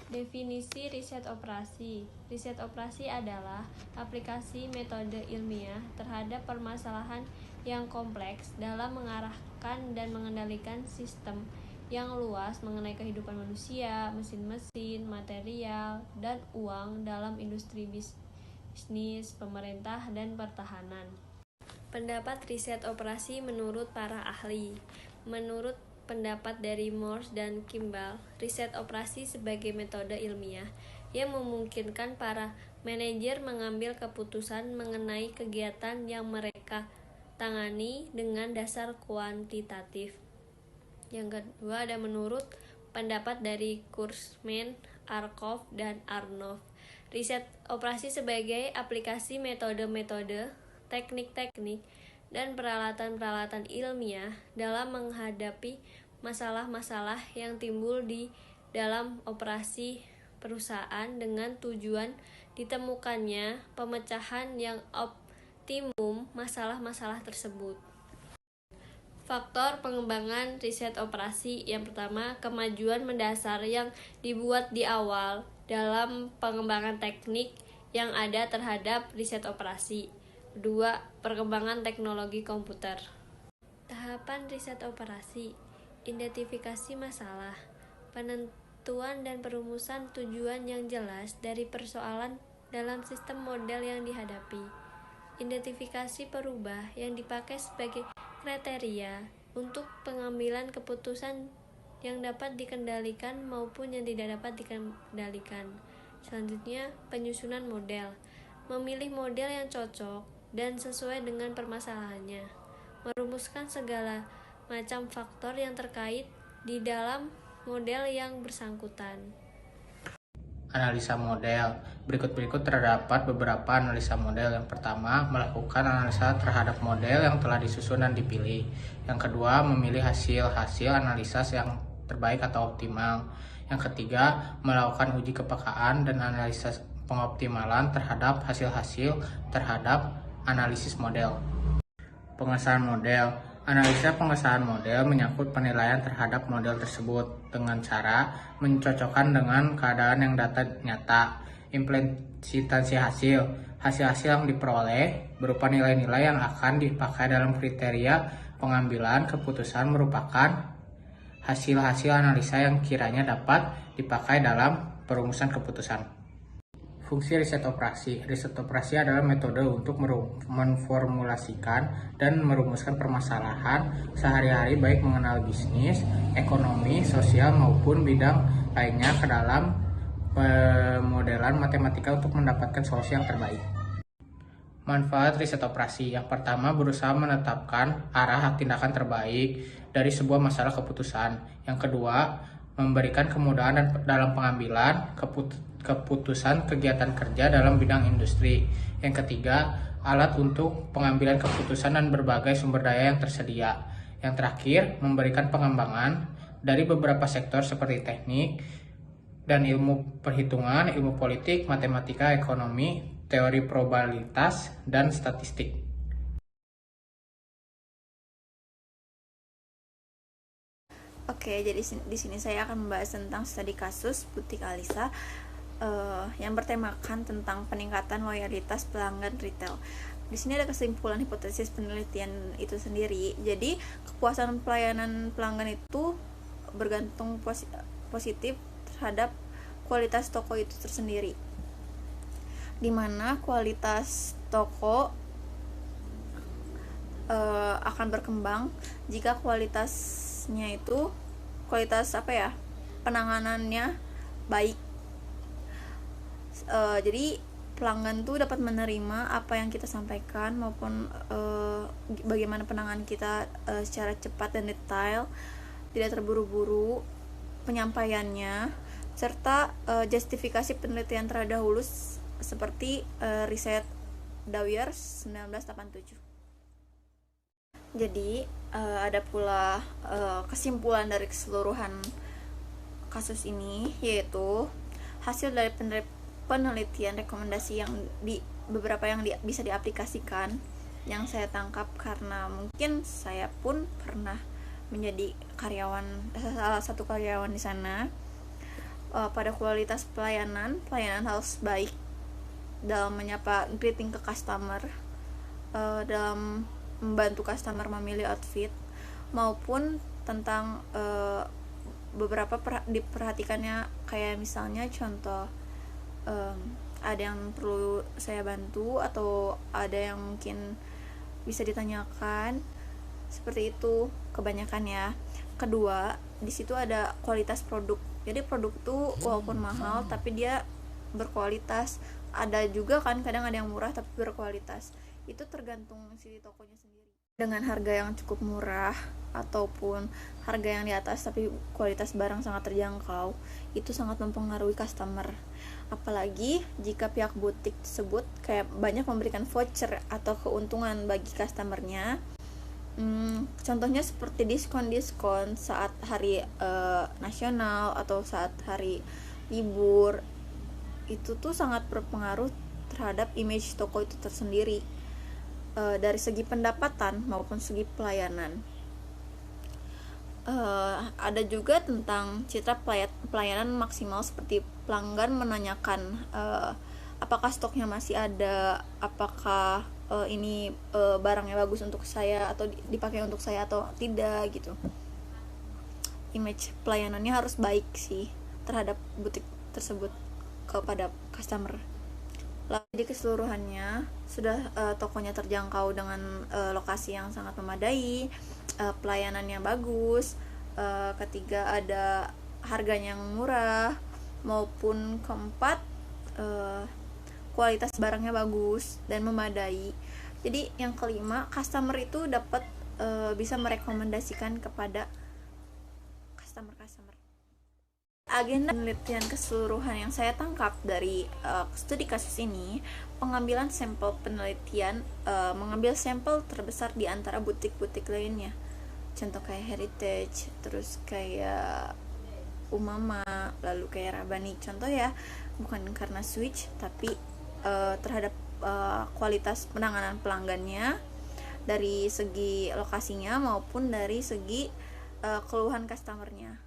Definisi riset operasi. Riset operasi adalah aplikasi metode ilmiah terhadap permasalahan yang kompleks dalam mengarahkan dan mengendalikan sistem yang luas mengenai kehidupan manusia, mesin-mesin, material, dan uang dalam industri bisnis, pemerintah, dan pertahanan. Pendapat riset operasi menurut para ahli. Menurut pendapat dari Morse dan Kimball, riset operasi sebagai metode ilmiah yang memungkinkan para manajer mengambil keputusan mengenai kegiatan yang mereka tangani dengan dasar kuantitatif. Yang kedua ada menurut pendapat dari Kurzman, Arkoff, dan Arnoff. Riset operasi sebagai aplikasi metode-metode, teknik-teknik, dan peralatan-peralatan ilmiah dalam menghadapi masalah-masalah yang timbul di dalam operasi perusahaan dengan tujuan ditemukannya pemecahan yang optimum masalah-masalah tersebut. Faktor pengembangan riset operasi. Yang pertama, kemajuan mendasar yang dibuat di awal dalam pengembangan teknik yang ada terhadap riset operasi. Kedua, perkembangan teknologi komputer. Tahapan riset operasi. Identifikasi masalah, penentuan dan perumusan tujuan yang jelas dari persoalan dalam sistem model yang dihadapi. Identifikasi perubah yang dipakai sebagai kriteria untuk pengambilan keputusan yang dapat dikendalikan maupun yang tidak dapat dikendalikan. Selanjutnya, penyusunan model. Memilih model yang cocok dan sesuai dengan permasalahannya. Merumuskan segala macam faktor yang terkait di dalam model yang bersangkutan. Analisa model. Berikut terdapat beberapa analisa model. Yang pertama, melakukan analisa terhadap model yang telah disusun dan dipilih. Yang kedua, memilih hasil analisa yang terbaik atau optimal. Yang ketiga, melakukan uji kepekaan dan analisa pengoptimalan terhadap hasil-hasil terhadap analisis model. Pengesahan model. Analisa pengesahan model menyangkut penilaian terhadap model tersebut dengan cara mencocokkan dengan keadaan yang data nyata. Implementasi hasil yang diperoleh berupa nilai-nilai yang akan dipakai dalam kriteria pengambilan keputusan merupakan hasil-hasil analisa yang kiranya dapat dipakai dalam perumusan keputusan. Fungsi riset operasi. Riset operasi adalah metode untuk memformulasikan dan merumuskan permasalahan sehari-hari baik mengenal bisnis, ekonomi, sosial maupun bidang lainnya ke dalam pemodelan matematika untuk mendapatkan solusi yang terbaik. Manfaat riset operasi. Yang pertama, berusaha menetapkan arah tindakan terbaik dari sebuah masalah keputusan. Yang kedua, memberikan kemudahan dalam pengambilan keputusan kegiatan kerja dalam bidang industri. Yang ketiga, alat untuk pengambilan keputusan dan berbagai sumber daya yang tersedia. Yang terakhir, memberikan pengembangan dari beberapa sektor seperti teknik dan ilmu perhitungan, ilmu politik, matematika, ekonomi, teori probabilitas, dan statistik. Oke, jadi di sini saya akan membahas tentang studi kasus Butik Alisa yang bertemakan tentang peningkatan loyalitas pelanggan retail. Di sini ada kesimpulan hipotesis penelitian itu sendiri. Jadi, kepuasan pelayanan pelanggan itu bergantung positif terhadap kualitas toko itu tersendiri. Di mana kualitas toko akan berkembang jika kualitasnya itu penanganannya baik. Jadi pelanggan tuh dapat menerima apa yang kita sampaikan maupun bagaimana penanganan kita secara cepat dan detail, tidak terburu-buru penyampaiannya, serta justifikasi penelitian terdahulu seperti riset Dwyer 1987. Jadi ada pula kesimpulan dari keseluruhan kasus ini, yaitu hasil dari penelitian rekomendasi yang beberapa yang bisa diaplikasikan, yang saya tangkap, karena mungkin saya pun pernah menjadi salah satu karyawan di sana. Pada kualitas pelayanan harus baik dalam menyapa greeting ke customer, dalam membantu customer memilih outfit, maupun tentang beberapa diperhatikannya, kayak misalnya contoh ada yang perlu saya bantu atau ada yang mungkin bisa ditanyakan, seperti itu kebanyakan ya. Kedua, di situ ada kualitas produk. Jadi produk itu walaupun mahal tapi dia berkualitas. Ada juga kan kadang ada yang murah tapi berkualitas. Itu tergantung si tokonya sendiri. Dengan harga yang cukup murah ataupun harga yang di atas tapi kualitas barang sangat terjangkau, itu sangat mempengaruhi customer. Apalagi jika pihak butik tersebut kayak banyak memberikan voucher atau keuntungan bagi customernya. Contohnya seperti diskon saat hari nasional atau saat hari libur, itu tuh sangat berpengaruh terhadap image toko itu tersendiri, dari segi pendapatan maupun segi pelayanan. Ada juga tentang citra pelayanan maksimal, seperti pelanggan menanyakan apakah stoknya masih ada, apakah ini barangnya bagus untuk saya atau dipakai untuk saya atau tidak gitu. Image pelayanannya harus baik sih terhadap butik tersebut kepada customer. Jadi keseluruhannya sudah tokonya terjangkau dengan lokasi yang sangat memadai, pelayanannya bagus, ketiga ada harganya yang murah, maupun keempat kualitas barangnya bagus dan memadai. Jadi yang kelima, customer itu dapat bisa merekomendasikan kepada customer. Agenda penelitian keseluruhan yang saya tangkap dari studi kasus ini, pengambilan sampel penelitian, mengambil sampel terbesar di antara butik-butik lainnya. Contoh kayak Heritage, terus kayak Umama, lalu kayak Rabani. Contoh ya, bukan karena switch, tapi terhadap kualitas penanganan pelanggannya dari segi lokasinya maupun dari segi keluhan customernya.